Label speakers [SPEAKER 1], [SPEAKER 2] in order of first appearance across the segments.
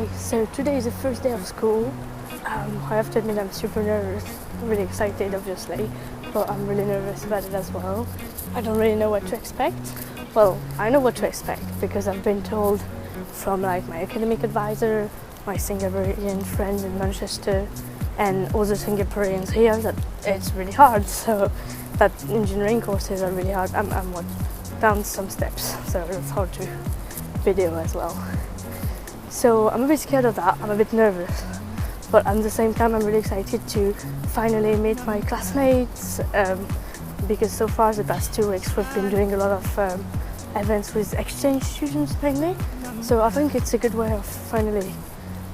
[SPEAKER 1] Okay, so today is the first day of school. I have to admit I'm super nervous, really excited obviously, but I'm really nervous about it as well. I don't really know what to expect. Well, I know what to expect because I've been told from like my academic advisor, my Singaporean friend in Manchester, and other Singaporeans here that it's really hard. So that engineering courses are really hard. I'm down some steps, so it's hard to video as well. So I'm a bit scared of that, I'm a bit nervous, but at the same time I'm really excited to finally meet my classmates, because so far the past 2 weeks we've been doing a lot of events with exchange students mainly, so I think it's a good way of finally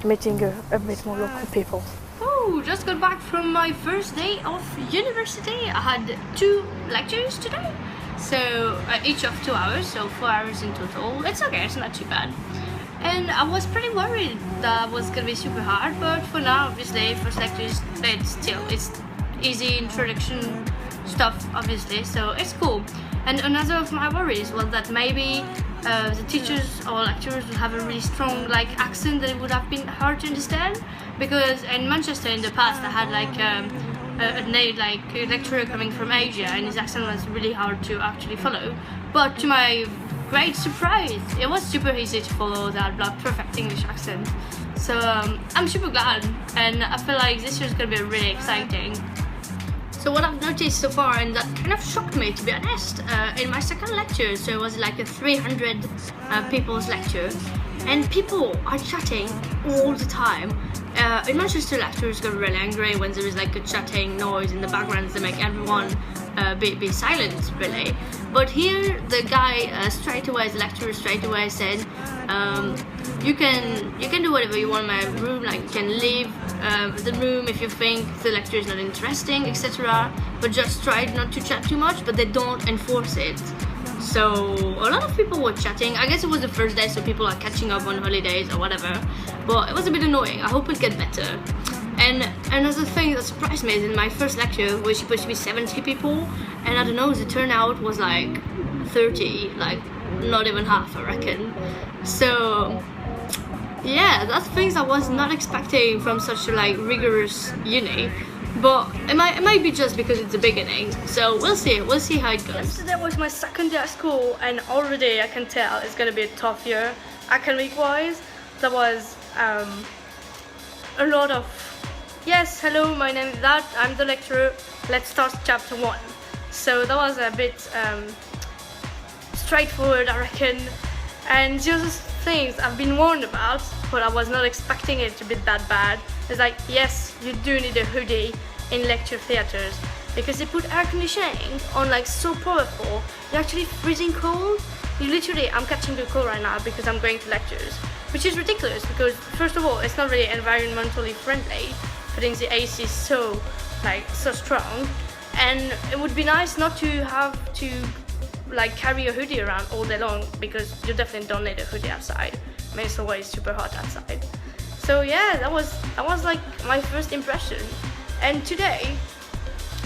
[SPEAKER 1] meeting a bit more local people.
[SPEAKER 2] Oh, just got back from my first day of university. I had 2 lectures today, so each of 2 hours, so 4 hours in total. It's okay, it's not too bad. And I was pretty worried that was gonna be super hard, but for now, obviously, first lectures, it's easy introduction stuff, obviously, so it's cool. And another of my worries was that maybe the teachers or lecturers would have a really strong accent that it would have been hard to understand, because in Manchester in the past I had a lecturer coming from Asia and his accent was really hard to actually follow, but to my great surprise, it was super easy to follow that perfect English accent. So I'm super glad, and I feel like this year's gonna be really exciting. So what I've noticed so far, and that kind of shocked me to be honest, in my second lecture, so it was like a 300 people's lecture, and people are chatting all the time. In Manchester, lecturers get really angry when there is a chatting noise in the background that make everyone be silent, really. But here, the guy the lecturer straight away said, you can do whatever you want in my room, you can leave the room if you think the lecture is not interesting, etc. But just try not to chat too much, but they don't enforce it. So a lot of people were chatting. I guess it was the first day, so people are catching up on holidays or whatever. But it was a bit annoying. I hope it gets better. And another thing that surprised me is in my first lecture was supposed to be 70 people, and I don't know, the turnout was 30, not even half, I reckon. So yeah, that's things I was not expecting from such a rigorous uni. But it might be just because it's the beginning, so we'll see how it goes. Yesterday was my second day at school, and already I can tell it's gonna be a tough year academic wise. There was a lot of yes, hello, my name is that, I'm the lecturer, let's start chapter 1. So that was a bit straightforward, I reckon. And the other things I've been warned about, but I was not expecting it to be that bad. It's yes, you do need a hoodie in lecture theatres, because they put air conditioning on so powerful, you're actually freezing cold. You literally, I'm catching the cold right now because I'm going to lectures, which is ridiculous because first of all, it's not really environmentally friendly, putting the AC so strong, and it would be nice not to have to carry a hoodie around all day long, because you definitely don't need a hoodie outside. I mean, it's always super hot outside. So yeah, that was my first impression. And today,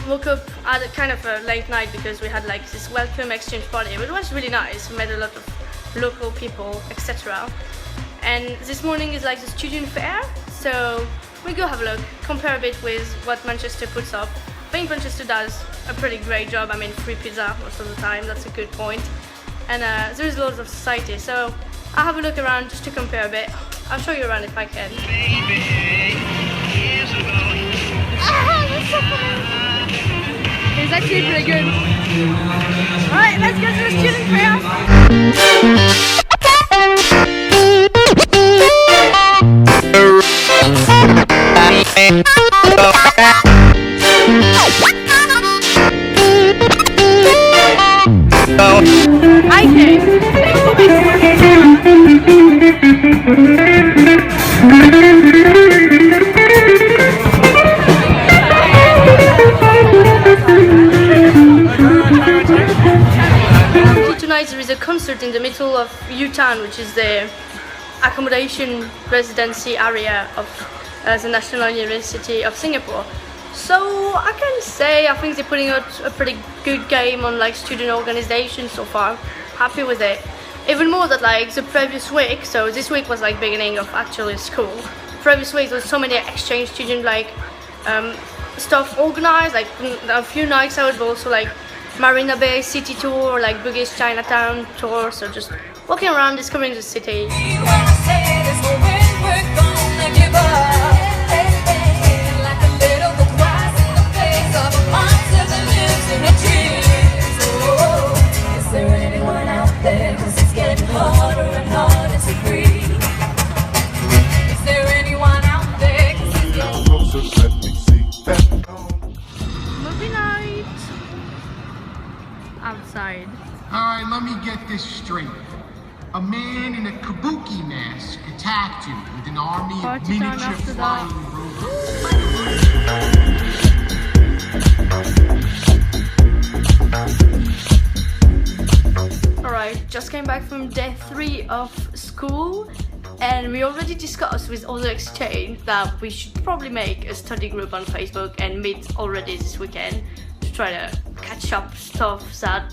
[SPEAKER 2] woke up at a kind of a late night because we had this welcome exchange party, but it was really nice. We met a lot of local people, etc. And this morning is the student fair, so we go have a look, compare a bit with what Manchester puts up. I think Manchester does a pretty great job. I mean, free pizza most of the time, that's a good point. And there's loads of society, so I'll have a look around just to compare a bit. I'll show you around if I can. That's so funny. It's actually pretty good. Alright, let's go to the student fair. Tonight there is a concert in the middle of U-Town, which is the accommodation residency area of the National University of Singapore. So I can say I think they're putting out a pretty good game on student organization so far. Happy with it. even more that like the previous week, so this week was like beginning of actually school. Previous week there was so many exchange student like stuff organized, like a few nights out, but also like Marina Bay city tour, like Bugis Chinatown tour, so just walking around discovering the city. Outside.
[SPEAKER 3] Alright, let me get this straight. A man in a kabuki mask attacked you with an army of miniature flying robots.
[SPEAKER 2] Alright, just came back from day 3 of school, and we already discussed with other exchange that we should probably make a study group on Facebook and meet already this weekend to try to catch up stuff that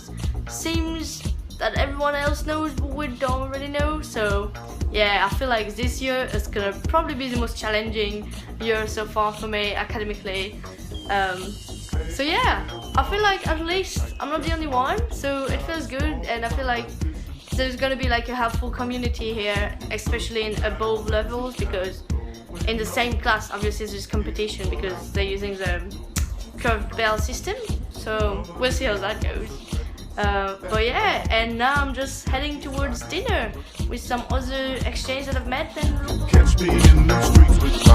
[SPEAKER 2] seems that everyone else knows but we don't already know. So yeah, I feel like this year is gonna probably be the most challenging year so far for me academically. So yeah, I feel like at least I'm not the only one, so it feels good, and I feel like there's gonna be like a helpful community here, especially in above levels, because in the same class obviously there's competition because they're using the curved bell system, so we'll see how that goes. But yeah, and now I'm just heading towards dinner with some other exchange that I've met. And
[SPEAKER 4] catch me in the streets with